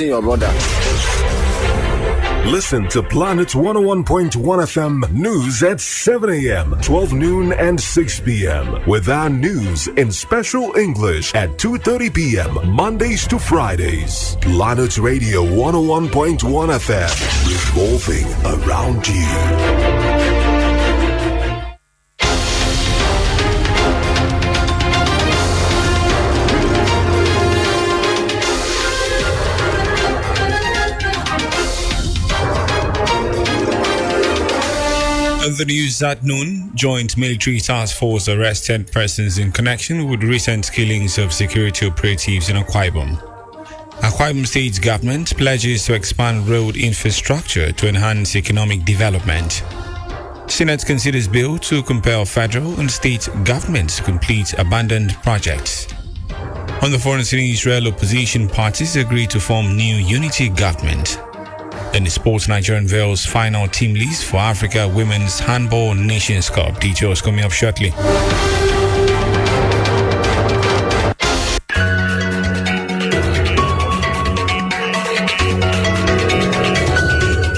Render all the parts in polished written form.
protecting your brother. Listen to Planet's 101.1 FM news at 7 a.m., 12 noon, and 6 p.m. with our news in special English at 2:30 p.m. Mondays to Fridays. Planet Radio 101.1 FM, revolving around you. The news at noon, joint military task force arrested persons in connection with recent killings of security operatives in Akwa Ibom. Akwa Ibom State government pledges to expand road infrastructure to enhance economic development. Senate considers bill to compel federal and state governments to complete abandoned projects. On the foreign scene, Israel opposition parties agree to form new unity government. In the sports, Nigeria unveils final team list for Africa Women's Handball Nations Cup. Details coming up shortly.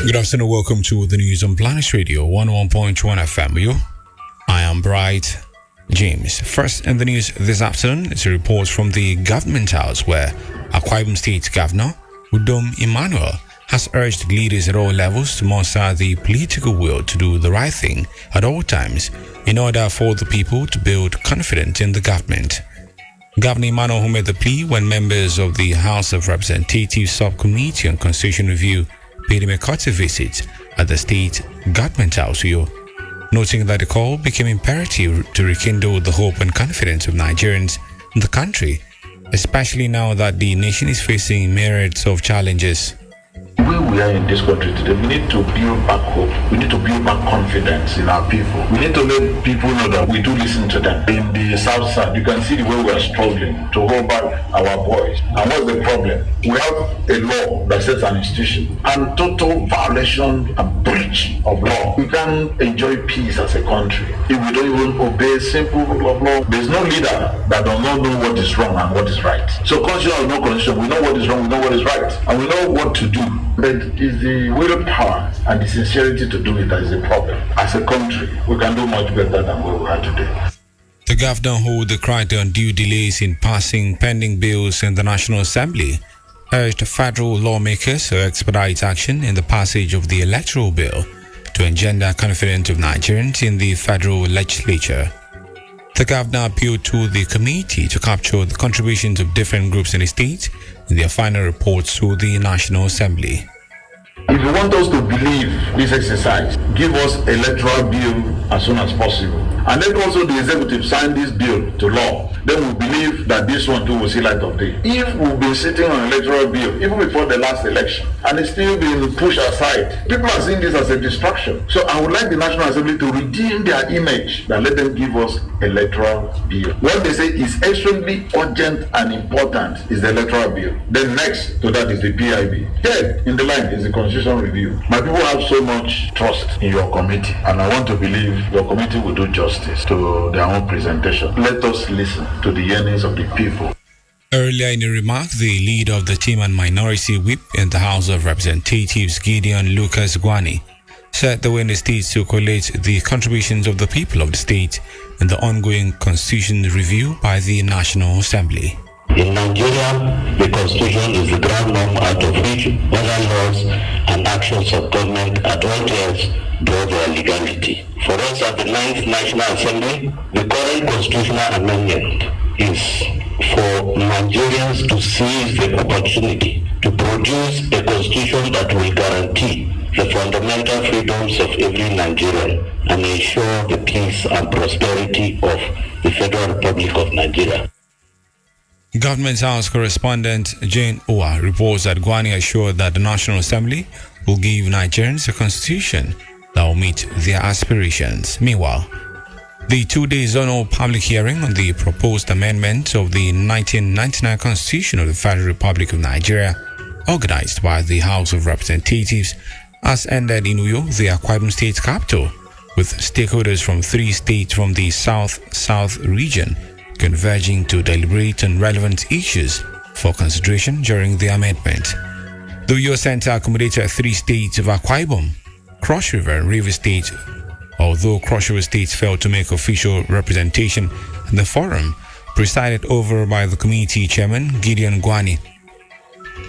Good afternoon. Welcome to the news on Planet Radio 101.1 FM. I am Bright James. First in the news this afternoon is a report from the Government House where Akwa Ibom State Governor Udom Emmanuel has urged leaders at all levels to muster the political will to do the right thing at all times in order for the people to build confidence in the government. Governor Emmanuel, who made the plea when members of the House of Representatives Subcommittee on Constitution Review paid him a courtesy visit at the State Government House, noting that the call became imperative to rekindle the hope and confidence of Nigerians in the country, especially now that the nation is facing myriads of challenges. Where we are in this country today, we need to build back hope. We need to build back confidence in our people. We need to let people know that we do listen to them. In the south side, you can see the way we are struggling to hold back our voice. And what's the problem? We have a law that sets an institution and total violation and breach of law. We can't enjoy peace as a country if we don't even obey simple rule of law. There's no leader that does not know what is wrong and what is right. So constitution or no constitution, we know what is wrong, we know what is right, and we know what to do. But it's the willpower and the sincerity to do it that is a problem. As a country, we can do much better than where we are today. The governor, who decried undue delays in passing pending bills in the National Assembly, urged federal lawmakers to expedite action in the passage of the electoral bill to engender confidence of Nigerians in the federal legislature. The governor appealed to the committee to capture the contributions of different groups in the state in their final reports to the National Assembly. If you want us to believe this exercise, give us electoral bill as soon as possible. And let also the executive sign this bill to law. Then we believe that this one too will see light of day. If we've been sitting on electoral bill, even before the last election, and it's still being pushed aside, people are seeing this as a distraction. So I would like the National Assembly to redeem their image, that let them give us electoral bill. What they say is extremely urgent and important is the electoral bill. Then next to that is the PIB. Third in the line is the Constitution Review. My people have so much trust in your committee, and I want to believe your committee will do justice to their own presentation. Let us listen to the yearnings of the people. Earlier in a remark, the leader of the team and minority whip in the House of Representatives, Gideon Lucas Gwani, said they were in the state to collate the contributions of the people of the state in the ongoing constitution review by the National Assembly. In Nigeria, the Constitution is the ground norm out of which other laws and actions of government at all tiers draw their legality. For us at the 9th National Assembly, the current constitutional amendment is for Nigerians to seize the opportunity to produce a constitution that will guarantee the fundamental freedoms of every Nigerian and ensure the peace and prosperity of the Federal Republic of Nigeria. Government House correspondent Jane Owa reports that Gwani assured that the National Assembly will give Nigerians a constitution that will meet their aspirations. Meanwhile, the two-day zonal public hearing on the proposed amendment of the 1999 Constitution of the Federal Republic of Nigeria, organized by the House of Representatives, has ended in Uyo, the Akwa Ibom State capital, with stakeholders from 3 states from the South region converging to deliberate on relevant issues for consideration during the amendment. The Uyo Center accommodated 3 states of Akwa Ibom, Cross River, and River State. Although Cross River State failed to make official representation in the forum, presided over by the committee chairman Gideon Gwani.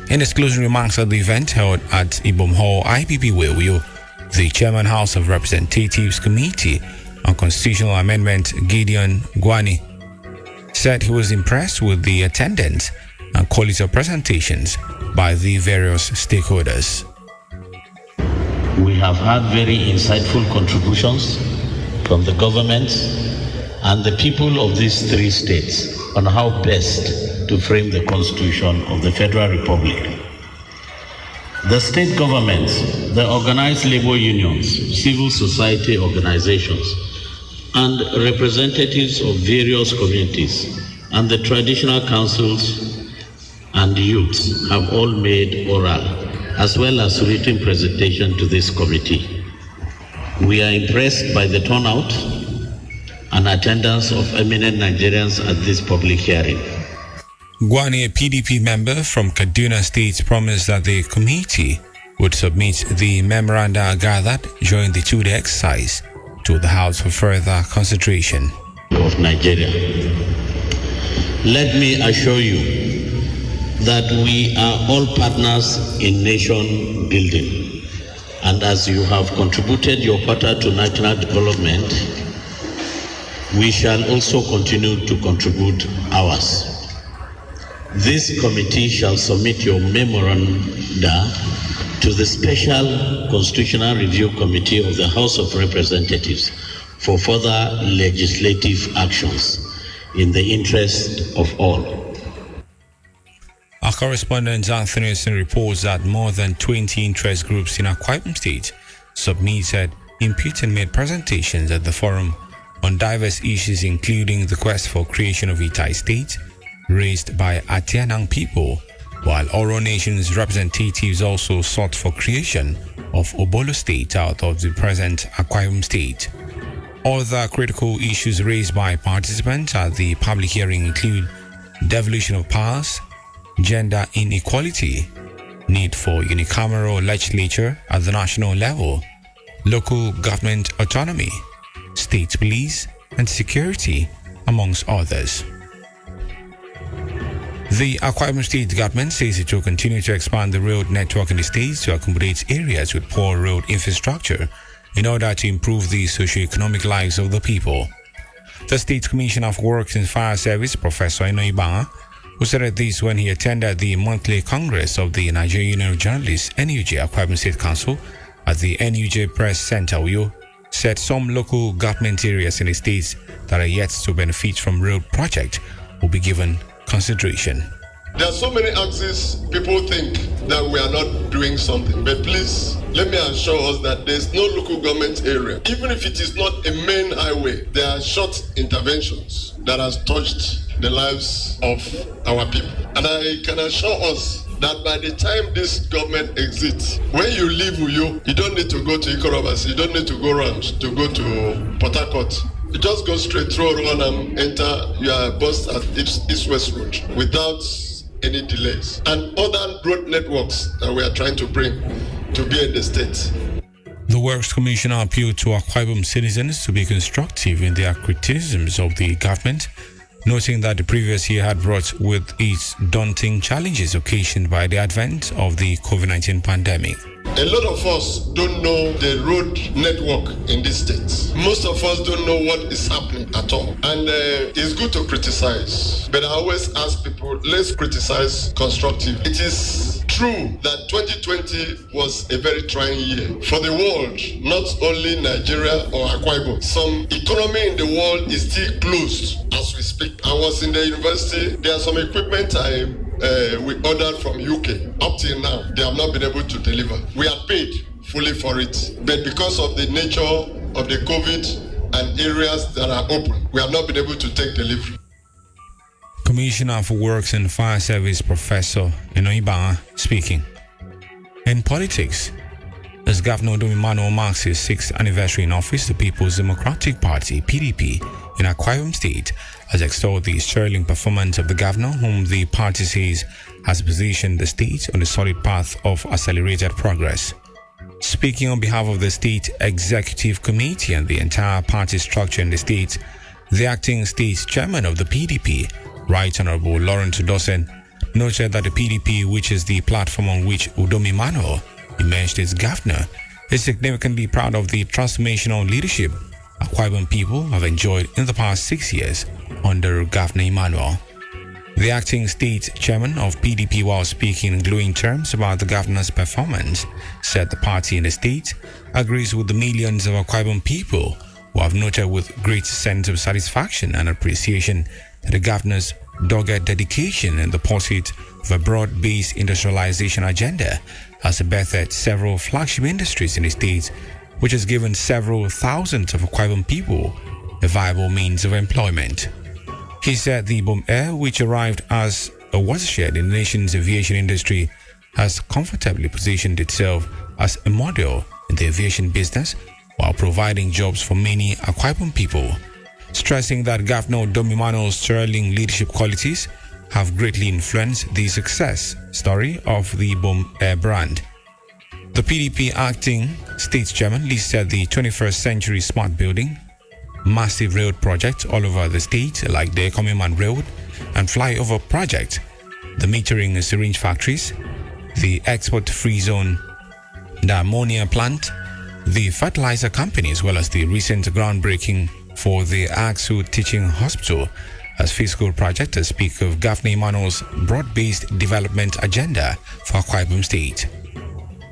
In his closing remarks at the event held at Ibom Hall, IPP Uyo, the chairman House of Representatives Committee on Constitutional Amendment Gideon Gwani said he was impressed with the attendance and quality of presentations by the various stakeholders. We have had very insightful contributions from the government and the people of these 3 states on how best to frame the Constitution of the Federal Republic. The state governments, the organized labor unions, civil society organizations, and representatives of various communities, and the traditional councils and youths have all made oral as well as written presentation to this committee. We are impressed by the turnout and attendance of eminent Nigerians at this public hearing. Gwani, a PDP member from Kaduna State, promised that the committee would submit the memoranda gathered during the 2-day exercise to the House for further consideration. Of Nigeria. Let me assure you that we are all partners in nation building, and as you have contributed your quota to national development, we shall also continue to contribute ours. This committee shall submit your memoranda to the Special Constitutional Review Committee of the House of Representatives for further legislative actions in the interest of all. Our correspondent Anthony Wilson reports that more than 20 interest groups in Akwa Ibom State submitted input and made presentations at the forum on diverse issues, including the quest for creation of Itai State raised by Atianang people, while Oro Nation's representatives also sought for creation of Obolo State out of the present Akwa Ibom State. Other critical issues raised by participants at the public hearing include devolution of powers, gender inequality, need for unicameral legislature at the national level, local government autonomy, state police, and security, amongst others. The Akwa Ibom State government says it will continue to expand the road network in the state to accommodate areas with poor road infrastructure in order to improve the socio-economic lives of the people. The State Commissioner of Works and Fire Service, Professor Ibom, who said this when he attended the monthly Congress of the Nigerian Union of Journalists, NUJ, Akwa Ibom State Council, at the NUJ Press Center, Uyo, said some local government areas in the states that are yet to benefit from road project will be given consideration. There are so many axes people think that we are not doing something, but please let me assure us that there's no local government area, even if it is not a main highway, there are short interventions that has touched the lives of our people. And I can assure us that by the time this government exits, when you leave Uyo, you don't need to go to Ikorobas, you don't need to go around to go to Port Harcourt. You just go straight through and enter your bus at East-West Road without any delays. And other road networks that we are trying to bring to be in the state. The Works Commissioner appealed to Akwa Ibom citizens to be constructive in their criticisms of the government, noting that the previous year had brought with its daunting challenges occasioned by the advent of the COVID-19 pandemic. A lot of us don't know the road network in this state. Most of us don't know what is happening at all. And it's good to criticize, but I always ask people, let's criticize constructively. It is true that 2020 was a very trying year for the world, not only Nigeria or Akwa Ibom. Some economy in the world is still closed as we speak. I was in the university. There are some equipment we ordered from UK. Up till now, they have not been able to deliver. We are paid fully for it, but because of the nature of the COVID and areas that are open, we have not been able to take delivery. Commissioner for Works and Fire Service Professor Ibom speaking. In politics, as Governor Domimano marks his 6th anniversary in office, the People's Democratic Party (PDP) in Akwa Ibom State has extolled the sterling performance of the governor, whom the party says has positioned the state on a solid path of accelerated progress. Speaking on behalf of the State Executive Committee and the entire party structure in the state, the acting state chairman of the PDP, Right Honorable Lawrence Udosen, noted that the PDP, which is the platform on which Udom Emmanuel emerged as governor, is significantly proud of the transformational leadership Akwa Ibom people have enjoyed in the past 6 years under Governor Emmanuel. The acting state chairman of PDP, while speaking in glowing terms about the governor's performance, said the party in the state agrees with the millions of Akwa Ibom people who have noted with great sense of satisfaction and appreciation that the governor's dogged dedication in the pursuit of a broad-based industrialization agenda has birthed several flagship industries in the state, which has given several thousands of Akwa Ibom people a viable means of employment. He said the Ibom Air, which arrived as a watershed in the nation's aviation industry, has comfortably positioned itself as a model in the aviation business while providing jobs for many Akwa Ibom people, stressing that Governor Udom Emmanuel's sterling leadership qualities have greatly influenced the success story of the Ibom Air brand. The PDP acting state chairman listed the 21st Century Smart Building, massive road projects all over the state like the Ekomiman Road and Flyover Project, the metering and syringe factories, the export-free zone, the ammonia plant, the fertilizer company, as well as the recent groundbreaking for the AXU Teaching Hospital as fiscal project to speak of Governor Emmanuel's broad-based development agenda for Akwa Ibom State.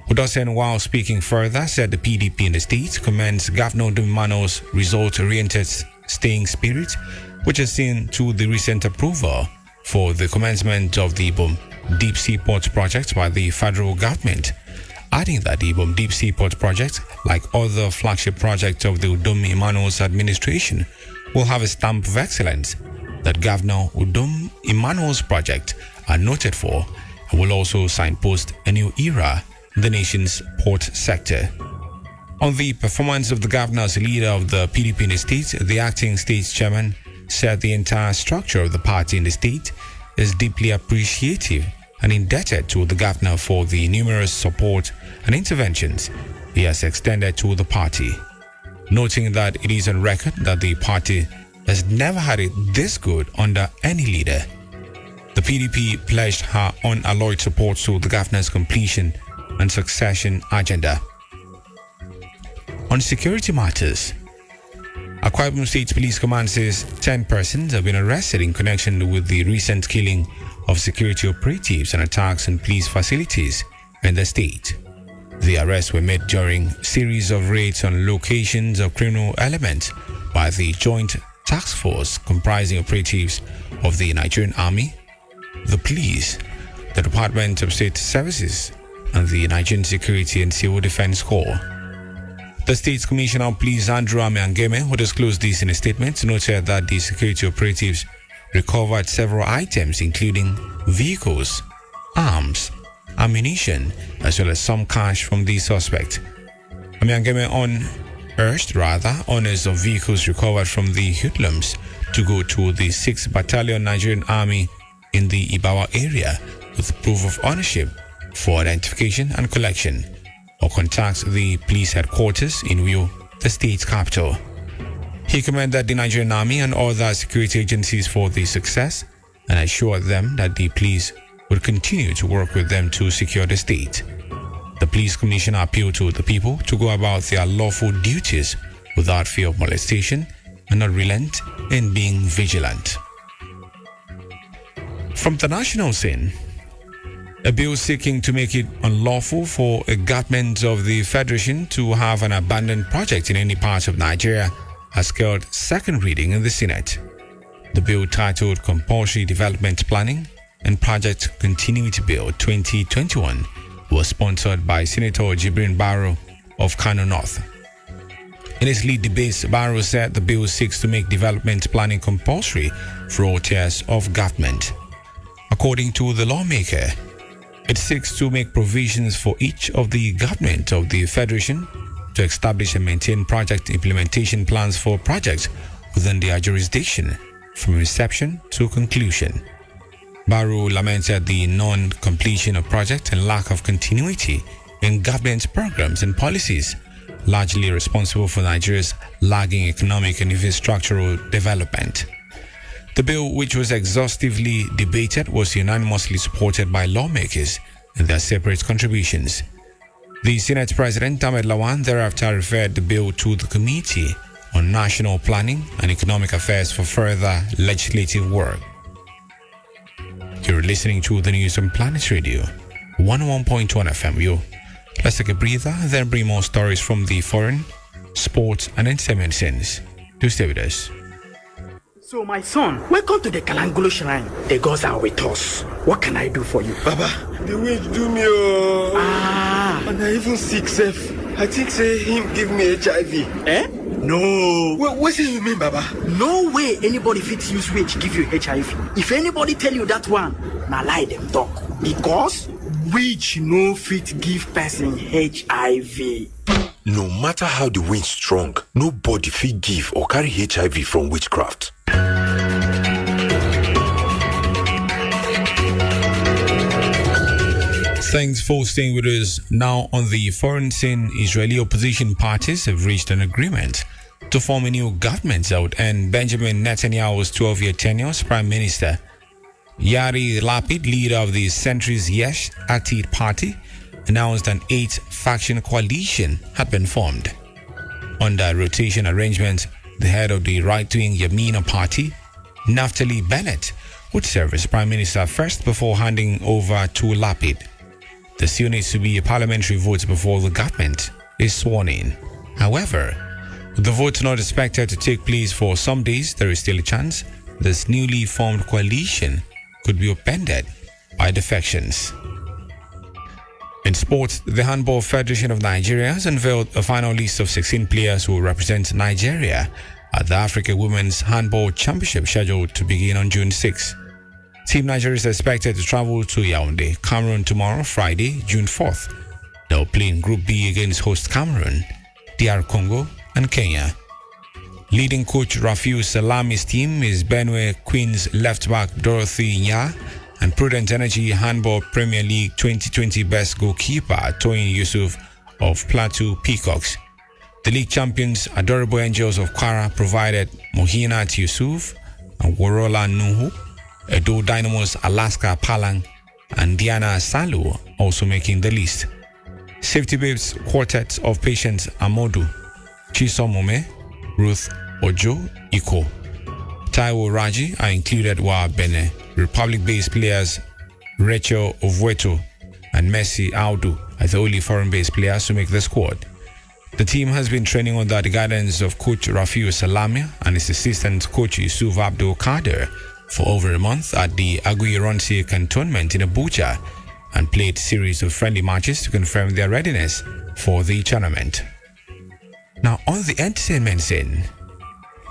Udosen, while speaking further, said the PDP in the state commends Governor Udom Emmanuel's result-oriented staying spirit, which has seen to the recent approval for the commencement of the Ibom Deep Sea Port project by the federal government, adding that the Ibom Deep Sea Port project, like other flagship projects of the Udom Emmanuel's administration, will have a stamp of excellence that Governor Udom Emmanuel's project are noted for and will also signpost a new era in the nation's port sector. On the performance of the governor as leader of the PDP in the state, the acting state chairman said the entire structure of the party in the state is deeply appreciative and indebted to the governor for the numerous support and interventions he has extended to the party, noting that it is on record that the party has never had it this good under any leader. The PDP pledged her unalloyed support to the governor's completion and succession agenda. On security matters, Akwa Ibom State Police Command says 10 persons have been arrested in connection with the recent killing of security operatives and attacks on police facilities in the state. The arrests were made during a series of raids on locations of criminal elements by the Joint Task Force comprising operatives of the Nigerian Army, the police, the Department of State Services, and the Nigerian Security and Civil Defense Corps. The State's Commissioner of Police Andrew Amiangeme, who disclosed this in a statement, noted that the security operatives recovered several items including vehicles, arms, ammunition, as well as some cash from the suspect. Amiangeme unearthed owners of vehicles recovered from the hoodlums to go to the 6th Battalion Nigerian Army in the Ibawa area with proof of ownership for identification and collection, or contact the police headquarters in Uyo, the state's capital. He commended the Nigerian Army and other security agencies for the success and assured them that the police would continue to work with them to secure the state. The police commissioner appealed to the people to go about their lawful duties without fear of molestation and not relent in being vigilant. From the national scene, a bill seeking to make it unlawful for a government of the Federation to have an abandoned project in any part of Nigeria has scored second reading in the Senate. The bill, titled Compulsory Development Planning and Project Continuity Bill 2021, was sponsored by Senator Jibrin Barrow of Kano North. In his lead debates, Barrow said the bill seeks to make development planning compulsory for all tiers of government. According to the lawmaker, it seeks to make provisions for each of the government of the Federation to establish and maintain project implementation plans for projects within their jurisdiction from inception to conclusion. Barrow lamented the non-completion of projects and lack of continuity in government programs and policies, largely responsible for Nigeria's lagging economic and infrastructural development. The bill, which was exhaustively debated, was unanimously supported by lawmakers and their separate contributions. The Senate President, Ahmed Lawan, thereafter referred the bill to the Committee on National Planning and Economic Affairs for further legislative work. You're listening to the news on Planet Radio, 101.1 FM. Let's take a breather, then bring more stories from the foreign, sports, and entertainment scenes. Do stay with us. So, my son, welcome to the Kalangolo Shrine. The gods are with us. What can I do for you? Baba, the witch do me and I even sick safe. I think say him give me HIV. Eh? No. What do you mean, Baba? No way anybody fit use witch give you HIV. If anybody tell you that one, na lie them talk. Because witch no fit give person HIV. No matter how the wind strong, nobody fit give or carry HIV from witchcraft. Thanks for staying with us. Now on the foreign scene, Israeli opposition parties have reached an agreement to form a new government that would end Benjamin Netanyahu's 12-year tenure as prime minister. Yair Lapid, leader of the centrist Yesh Atid party, announced an 8-faction coalition had been formed. Under rotation arrangement, the head of the right-wing Yamina party, Naftali Bennett, would serve as prime minister first before handing over to Lapid. There still needs to be a parliamentary vote before the government is sworn in. However, with the vote not expected to take place for some days, there is still a chance this newly formed coalition could be upended by defections. In sports, the Handball Federation of Nigeria has unveiled a final list of 16 players who will represent Nigeria at the Africa Women's Handball Championship scheduled to begin on June 6. Team Nigeria is expected to travel to Yaoundé, Cameroon tomorrow, Friday, June 4th. They'll play in Group B against host Cameroon, DR Congo, and Kenya. Leading coach Rafiu Salami's team is Benue Queens left-back Dorothy Nya and Prudent Energy Handball Premier League 2020 best goalkeeper Toyin Yusuf of Plateau Peacocks. The league champions Adorable Angels of Kwara provided Mohinat Yusuf and Worola Nuhu. Edo Dynamos Alaska Palang and Diana Salu also making the list. Safety Babes quartet of Patience Amodu, Chisom Mome, Ruth Ojo Iko, Taiwo Raji are included, while Benin Republic-based players Rachel Ovweto and Messi Audu are the only foreign-based players to make the squad. The team has been training under the guidance of coach Rafiu Salami and his assistant coach Yusuf Abdul Kader for over a month at the Aguiyi-Ironsi cantonment in Abuja and played a series of friendly matches to confirm their readiness for the tournament. Now on the entertainment scene,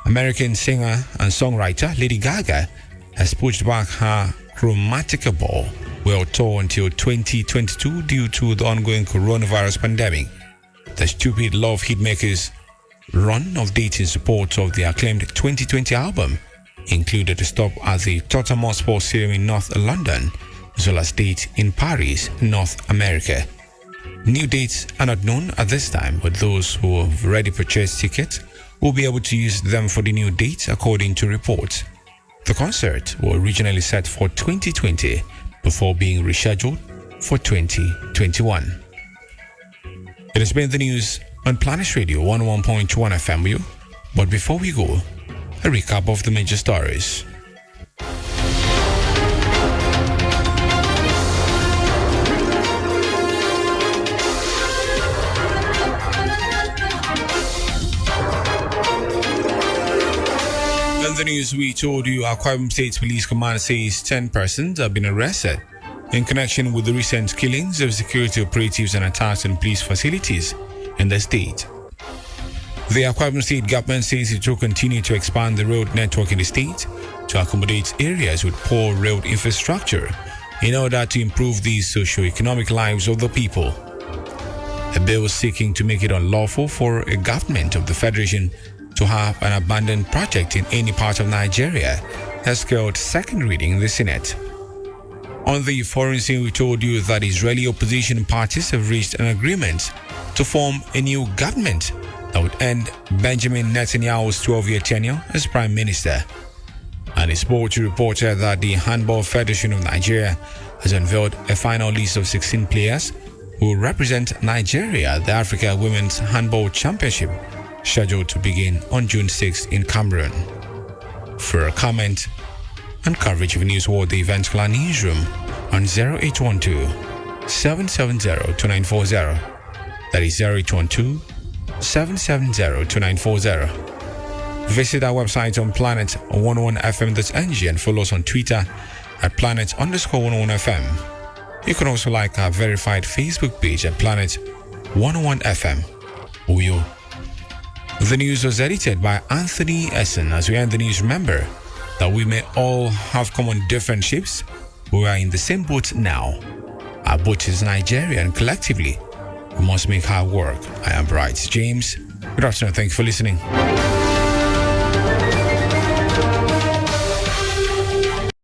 American singer and songwriter Lady Gaga has pushed back her Chromatica Ball world tour until 2022 due to the ongoing coronavirus pandemic. The Stupid Love Hitmakers run of dates in support of the acclaimed 2020 album included a stop at the Tottenham Hotspur Stadium in North London, as well as dates in Paris, North America. New dates are not known at this time, but those who have already purchased tickets will be able to use them for the new dates according to reports. The concert was originally set for 2020 before being rescheduled for 2021. It has been the news on Planet Radio 101.1 FM. But before we go, a recap of the major stories. In the news we told you, Akwa Ibom State Police Command says 10 persons have been arrested in connection with the recent killings of security operatives and attacks on police facilities in the state. The Akwa Ibom State government says it will continue to expand the road network in the state to accommodate areas with poor road infrastructure in order to improve the socio-economic lives of the people. A bill seeking to make it unlawful for a government of the Federation to have an abandoned project in any part of Nigeria has scored second reading in the Senate. On the foreign scene, we told you that Israeli opposition parties have reached an agreement to form a new government that would end Benjamin Netanyahu's 12-year tenure as Prime Minister. And it's sport reported that the Handball Federation of Nigeria has unveiled a final list of 16 players who will represent Nigeria at the Africa Women's Handball Championship, scheduled to begin on June 6 in Cameroon. For a comment and coverage of newsworthy events, call our newsroom on 0812-770-2940. That is 0812-770-2940. Visit our website on planet101fm.ng and follow us on Twitter at planet_101fm. You can also like our verified Facebook page at planet101fm. Uyo. The news was edited by Anthony Essen. As we end the news, remember that we may all have come on different ships. We are in the same boat now. Our boat is Nigeria, and collectively we must make our work. I am Bright James. Good afternoon. Thank you for listening.